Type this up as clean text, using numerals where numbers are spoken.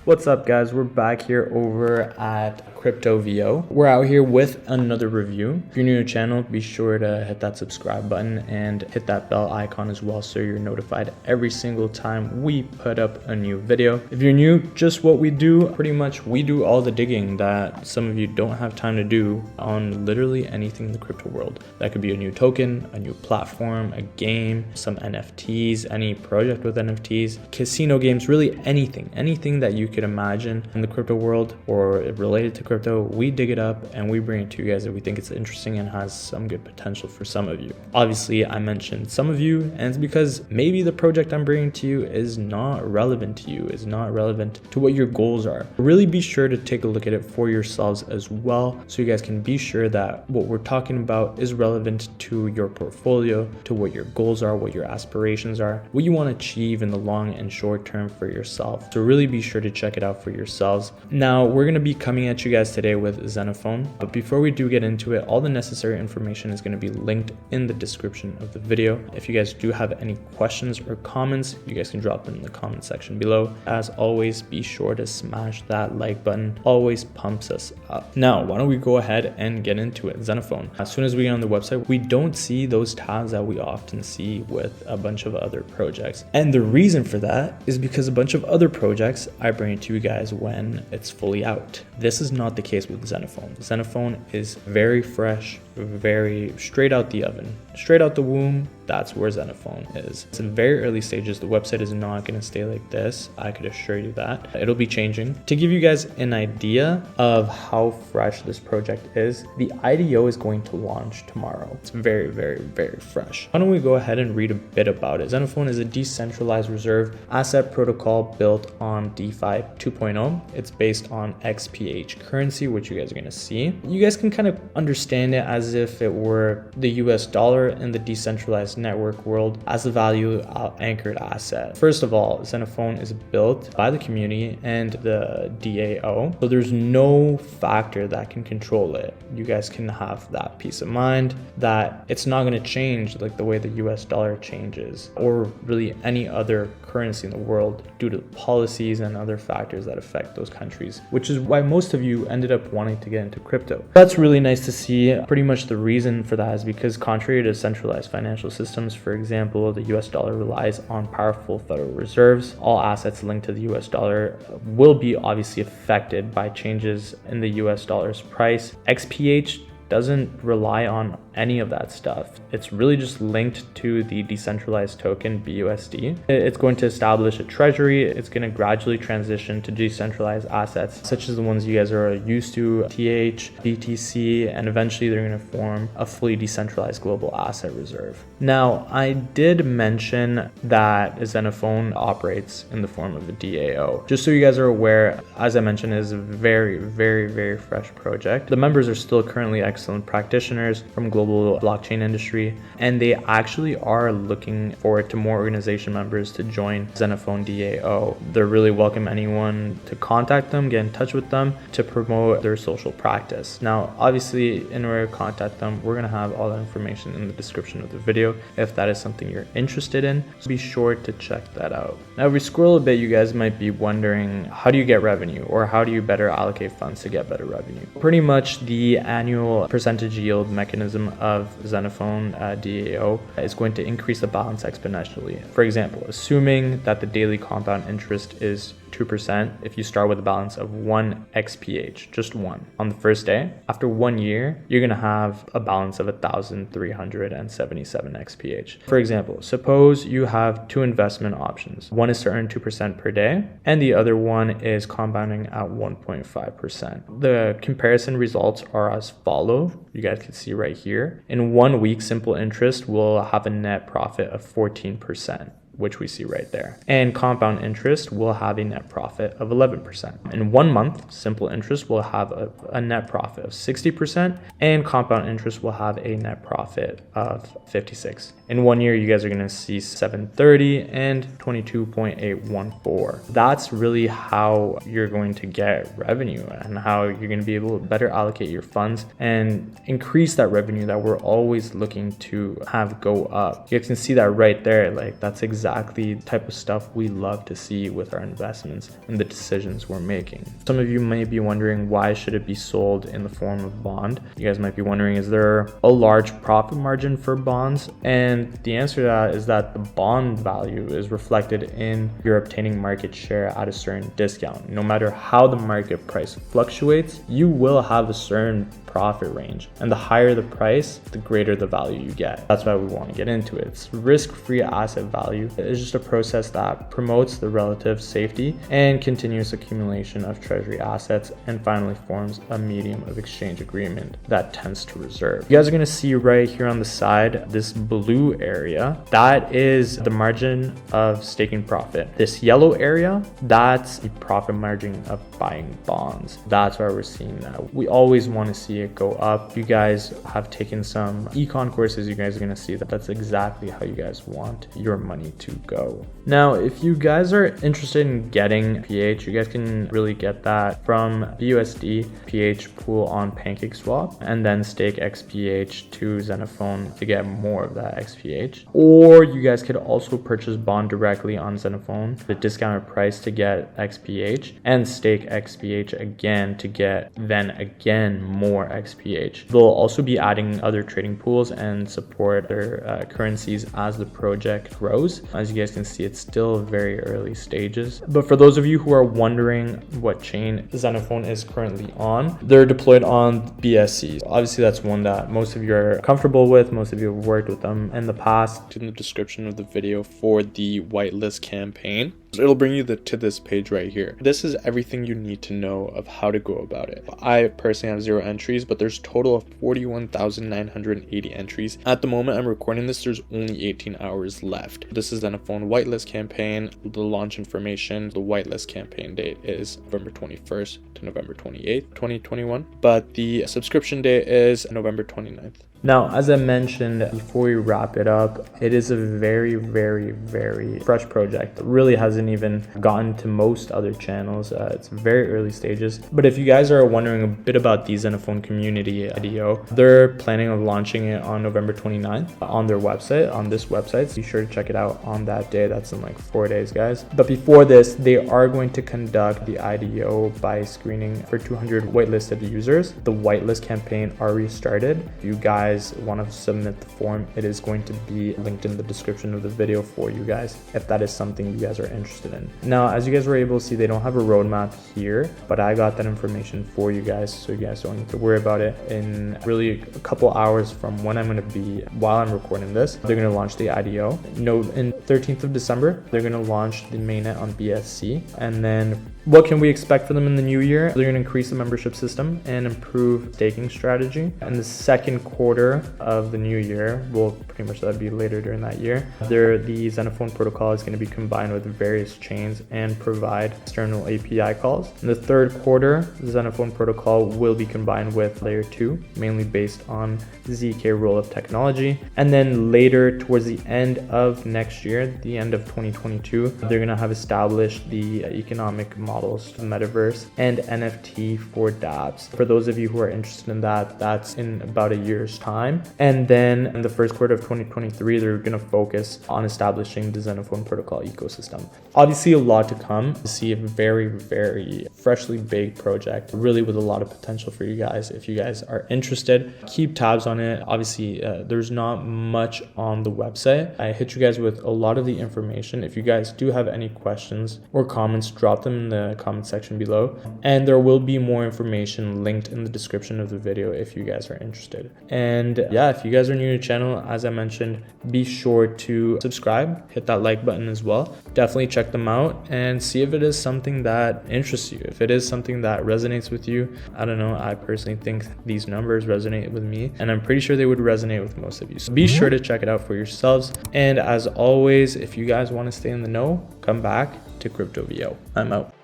What's up, guys? We're back here over at Crypto VO. We're out here with another review. If you're new to the channel, be sure to hit that subscribe button and hit that bell icon as well so you're notified every single time we put up a new video. If you're new, just what we do, pretty much we do all the digging that some of you don't have time to do on literally anything in the crypto world. That could be a new token, a new platform, a game, some NFTs, any project with NFTs, casino games, really anything that you could imagine in the crypto world or related to crypto. We dig it up and we bring it to you guys if we think it's interesting and has some good potential for some of you. Obviously, I mentioned some of you, and it's because maybe the project I'm bringing to you is not relevant to you, is not relevant to what your goals are. Really be sure to take a look at it for yourselves as well, so you guys can be sure that what we're talking about is relevant to your portfolio, to what your goals are, what your aspirations are, what you want to achieve in the long and short term for yourself. So really be sure to check it out for yourselves. Now, we're going to be coming at you guys today with Xenophon, but before we do get into it, all the necessary information is going to be linked in the description of the video. If you guys do have any questions or comments, you guys can drop them in the comment section below. As always, be sure to smash that like button, always pumps us up. Now, why don't we go ahead and get into it. Xenophon. As soon as we get on the website, we don't see those tabs that we often see with a bunch of other projects. And the reason for that is because a bunch of other projects I bring it to you guys when it's fully out. This is not the case with Xenophon. Xenophon is very fresh, very straight out the oven, straight out the womb. That's where Xenophon is. It's in very early stages. The website is not going to stay like this. I could assure you that. It'll be changing. To give you guys an idea of how fresh this project is, the IDO is going to launch tomorrow. It's very, very, very fresh. Why don't we go ahead and read a bit about it? Xenophon is a decentralized reserve asset protocol built on DeFi 2.0. It's based on XPH currency, which you guys are going to see. You guys can kind of understand it as if it were the US dollar in the decentralized network world as a value anchored asset. First of all, Xenophon is built by the community and the DAO, so there's no factor that can control it. You guys can have that peace of mind that it's not going to change like the way the US dollar changes, or really any other currency in the world, due to policies and other factors that affect those countries, which is why most of you ended up wanting to get into crypto. That's really nice to see. Pretty much the reason for that is because contrary to centralized financial systems, for example, the US dollar relies on powerful Federal Reserves. All assets linked to the US dollar will be obviously affected by changes in the US dollar's price. XPH doesn't rely on any of that stuff. It's really just linked to the decentralized token BUSD. It's going to establish a treasury. It's going to gradually transition to decentralized assets such as the ones you guys are used to, TH, BTC, and eventually they're going to form a fully decentralized global asset reserve. Now, I did mention that Xenophon operates in the form of a DAO. Just so you guys are aware, as I mentioned, it is a very, very, very fresh project. The members are still currently excellent practitioners from global blockchain industry, and they actually are looking forward to more organization members to join Xenophon DAO. They're really welcome anyone to contact them, get in touch with them to promote their social practice. Now, obviously, in order to contact them, we're going to have all that information in the description of the video if that is something you're interested in. So be sure to check that out. Now, if we scroll a bit, you guys might be wondering, how do you get revenue, or how do you better allocate funds to get better revenue? Pretty much the annual percentage yield mechanism of Xenophon DAO is going to increase the balance exponentially. For example, assuming that the daily compound interest is 2%, if you start with a balance of 1 XPH, just one, on the first day, after 1 year, you're going to have a balance of 1,377 XPH. For example, suppose you have two investment options. One is to earn 2% per day, and the other one is compounding at 1.5%. The comparison results are as follow. You guys can see right here. In 1 week, simple interest will have a net profit of 14%. which we see right there. And compound interest will have a net profit of 11%. In 1 month, simple interest will have a net profit of 60%, and compound interest will have a net profit of 56%. In 1 year, you guys are gonna see 730 and 22.814. That's really how you're going to get revenue and how you're gonna be able to better allocate your funds and increase that revenue that we're always looking to have go up. You guys can see that right there. Like, that's exactly exactly the type of stuff we love to see with our investments and the decisions we're making. Some of you may be wondering, why should it be sold in the form of bond? You guys might be wondering, is there a large profit margin for bonds? And the answer to that is that the bond value is reflected in your obtaining market share at a certain discount. No matter how the market price fluctuates, you will have a certain profit range, and the higher the price, the greater the value you get. That's why we want to get into it. It's risk-free asset value. It's just a process that promotes the relative safety and continuous accumulation of treasury assets, and finally forms a medium of exchange agreement that tends to reserve. You guys are going to see right here on the side, this blue area, that is the margin of staking profit. This yellow area, that's the profit margin of buying bonds. That's why we're seeing that. We always want to see it go up. You guys have taken some econ courses, you guys are going to see that that's exactly how you guys want your money to go. Now, if you guys are interested in getting PH, you guys can really get that from BUSD PH pool on PancakeSwap, and then stake XPH to Xenophon to get more of that XPH. Or you guys could also purchase bond directly on Xenophon, the discounted price to get XPH, and stake XPH again to get then again more XPH. They'll also be adding other trading pools and support their currencies as the project grows. As you guys can see, it's still very early stages. But for those of you who are wondering what chain Xenophon is currently on, they're deployed on BSC. Obviously, that's one that most of you are comfortable with. Most of you have worked with them in the past. In the description of the video for the whitelist campaign, it'll bring you to this page right here. This is everything you need to know of how to go about it. I personally have 0 entries, but there's a total of 41,980 entries. At the moment I'm recording this, there's only 18 hours left. This is Xenophon whitelist campaign. The launch information, the whitelist campaign date is November 21st to November 28th, 2021. But the subscription date is November 29th. Now, as I mentioned before we wrap it up, it is a very, very, very fresh project. It really hasn't even gotten to most other channels. It's very early stages. But if you guys are wondering a bit about the Xenophon community IDO, they're planning on launching it on November 29th on their website, on this website. So be sure to check it out on that day. That's in like 4 days, guys. But before this, they are going to conduct the IDO by screening for 200 whitelisted users. The whitelist campaign already started. If you guys want to submit the form, it is going to be linked in the description of the video for you guys if that is something you guys are interested in. Now, as you guys were able to see, they don't have a roadmap here, but I got that information for you guys, so you guys don't need to worry about it. In really a couple hours from when I'm going to be, while I'm recording this, they're going to launch the IDO. No, in 13th of December, they're going to launch the mainnet on BSC. And then what can we expect for them in the new year? They're going to increase the membership system and improve staking strategy. In the second quarter of the new year, well, pretty much that'd be later during that year, the Xenophon protocol is going to be combined with various chains and provide external API calls. In the third quarter, the Xenophon protocol will be combined with layer 2, mainly based on ZK roll-up technology. And then later, towards the end of next year, the end of 2022, they're going to have established the economic models for the metaverse and NFT for dApps. For those of you who are interested in that, that's in about a year's time. And then in the first quarter of 2023, they're going to focus on establishing the Xenophon protocol ecosystem. Obviously, a lot to come. To see a very, very freshly baked project, really with a lot of potential for you guys. If you guys are interested, keep tabs on it. Obviously, there's not much on the website. I hit you guys with a lot of the information. If you guys do have any questions or comments, drop them in the comment section below. And there will be more information linked in the description of the video if you guys are interested. And yeah, if you guys are new to the channel, as I mentioned, be sure to subscribe, hit that like button as well. Definitely check them out and see if it is something that interests you. If it is something that resonates with you, I don't know, I personally think these numbers resonate with me, and I'm pretty sure they would resonate with most of you. So be sure to check it out for yourselves. And as always, if you guys want to stay in the know, come back to CryptoVO. I'm out.